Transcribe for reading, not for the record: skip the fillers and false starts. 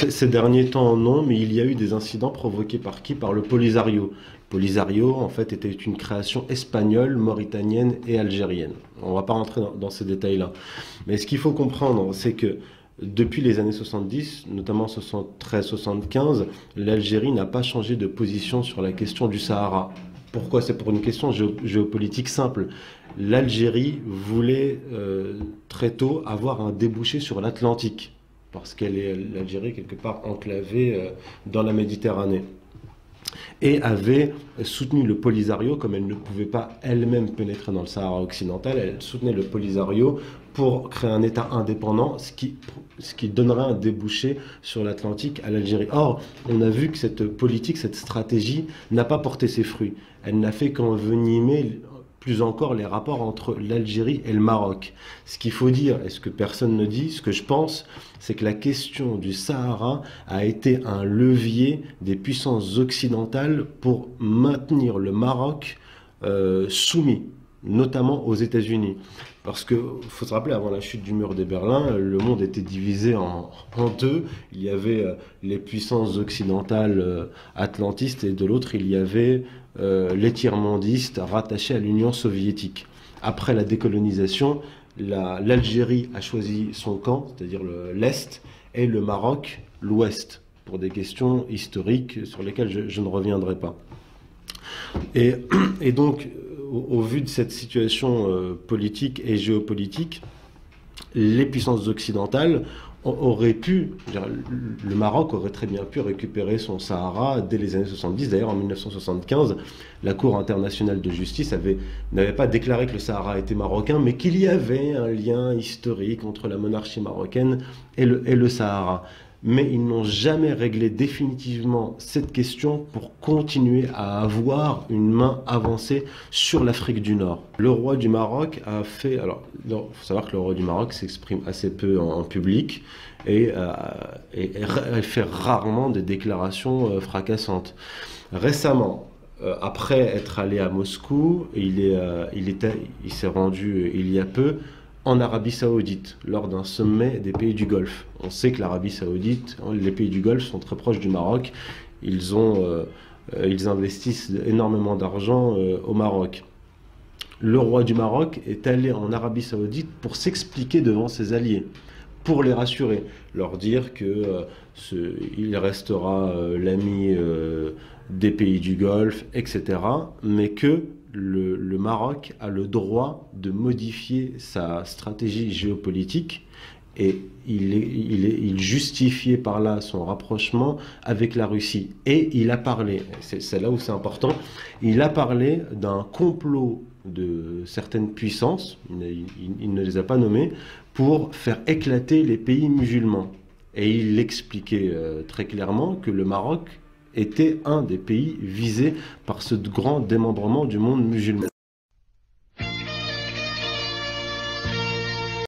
Ces derniers temps, non, mais il y a eu des incidents provoqués par qui? Par le Polisario. Polisario, en fait, était une création espagnole, mauritanienne et algérienne. On ne va pas rentrer dans ces détails-là. Mais ce qu'il faut comprendre, c'est que depuis les années 70, notamment 73-75, l'Algérie n'a pas changé de position sur la question du Sahara. Pourquoi? C'est pour une question géopolitique simple. L'Algérie voulait très tôt avoir un débouché sur l'Atlantique, parce qu'elle est l'Algérie quelque part enclavée dans la Méditerranée, et avait soutenu le Polisario, comme elle ne pouvait pas elle-même pénétrer dans le Sahara occidental, elle soutenait le Polisario pour créer un État indépendant, ce qui donnerait un débouché sur l'Atlantique à l'Algérie. Or, on a vu que cette politique, cette stratégie n'a pas porté ses fruits. Elle n'a fait qu'envenimer plus encore les rapports entre l'Algérie et le Maroc. Ce qu'il faut dire, et ce que personne ne dit, ce que je pense, c'est que la question du Sahara a été un levier des puissances occidentales pour maintenir le Maroc soumis, notamment aux États-Unis. Parce que, faut se rappeler, avant la chute du mur de Berlin, le monde était divisé en deux. Il y avait les puissances occidentales atlantistes et de l'autre, il y avait les tiers-mondistes rattachés à l'Union soviétique. Après la décolonisation, l'Algérie a choisi son camp, c'est-à-dire l'Est, et le Maroc, l'Ouest, pour des questions historiques sur lesquelles je ne reviendrai pas. Et donc, au vu de cette situation politique et géopolitique, les puissances occidentales auraient pu, le Maroc aurait très bien pu récupérer son Sahara dès les années 70. D'ailleurs, en 1975, la Cour internationale de justice n'avait pas déclaré que le Sahara était marocain, mais qu'il y avait un lien historique entre la monarchie marocaine et le Sahara. Mais ils n'ont jamais réglé définitivement cette question pour continuer à avoir une main avancée sur l'Afrique du Nord. Le roi du Maroc a fait... Alors, il faut savoir que le roi du Maroc s'exprime assez peu en public et fait rarement des déclarations fracassantes. Récemment, après être allé à Moscou, il s'est rendu il y a peu en Arabie Saoudite, lors d'un sommet des pays du Golfe. On sait que l'Arabie Saoudite, les pays du Golfe sont très proches du Maroc. Ils investissent énormément d'argent au Maroc. Le roi du Maroc est allé en Arabie Saoudite pour s'expliquer devant ses alliés, pour les rassurer, leur dire que il restera l'ami des pays du Golfe, etc., mais que le Maroc a le droit de modifier sa stratégie géopolitique et il justifiait par là son rapprochement avec la Russie. Et il a parlé, c'est là où c'est important, il a parlé d'un complot de certaines puissances, il ne les a pas nommées, pour faire éclater les pays musulmans. Et il expliquait très clairement que le Maroc était un des pays visés par ce grand démembrement du monde musulman.